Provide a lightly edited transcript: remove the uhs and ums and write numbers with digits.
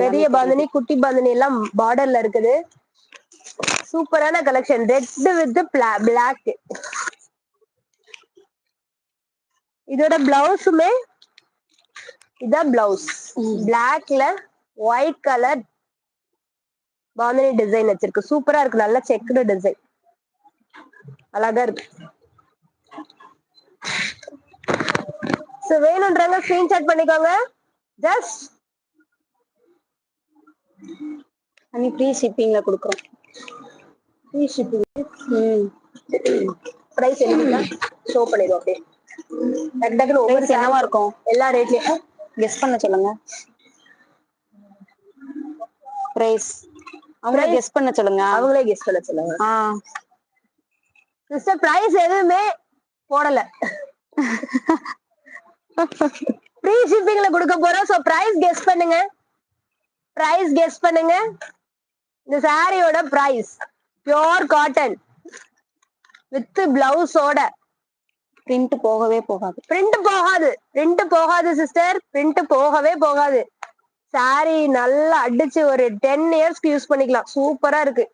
பெரிய பாந்தினி குட்டி பாந்தினி எல்லாம் பார்டர்ல இருக்குது. சூப்பரான கலெக்ஷன். Red with black. இதோட பிளவுஸுமே இதான் பிளவுஸ். பிளாக்ல ஒயிட் கலர் பாந்தினி டிசைன் வச்சிருக்கு. சூப்பரா இருக்கு. நல்ல செக்குடு டிசைன். அழகா இருக்கு. சோ வேணும்ன்றவங்க ஸ்கிரீன்ஷாட் பண்ணிக்கோங்க. ஜஸ்ட் அனி ஃப்ரீ ஷிப்பிங்ல கொடுக்குறோம். Free shipping. பிரைஸ் என்ன ஷோ பண்ணிடுவோம். அப்படியே டக்குனு ஒவ்வொரு என்னவா இருக்கும் எல்லா ரேட்லயும் கெஸ் பண்ண சொல்லுங்க. பிரைஸ் அவங்களே கெஸ் பண்ண சொல்லுங்க. அவங்களே கெஸ் பண்ண சொல்லுங்க. சிஸ்டர் பிரைஸ் எதுவுமே போடல. ஃப்ரீ ஷிப்பிங்ல கொடுக்க போறோம். சோ பிரைஸ் கெஸ் பண்ணுங்க. பிரைஸ் கெஸ் பண்ணுங்க. இந்த சாரியோட பிரைஸ் பியூர் காட்டன் வித் பிளவுஸோட. பிரிண்ட் போகவே போகாது. பிரிண்ட் போகாது சிஸ்டர். பிரிண்ட் போகவே போகாது. சாரி நல்லா அடிச்சு ஒரு 10 இயர்ஸ்க்கு யூஸ் பண்ணிக்கலாம். சூப்பரா இருக்கு.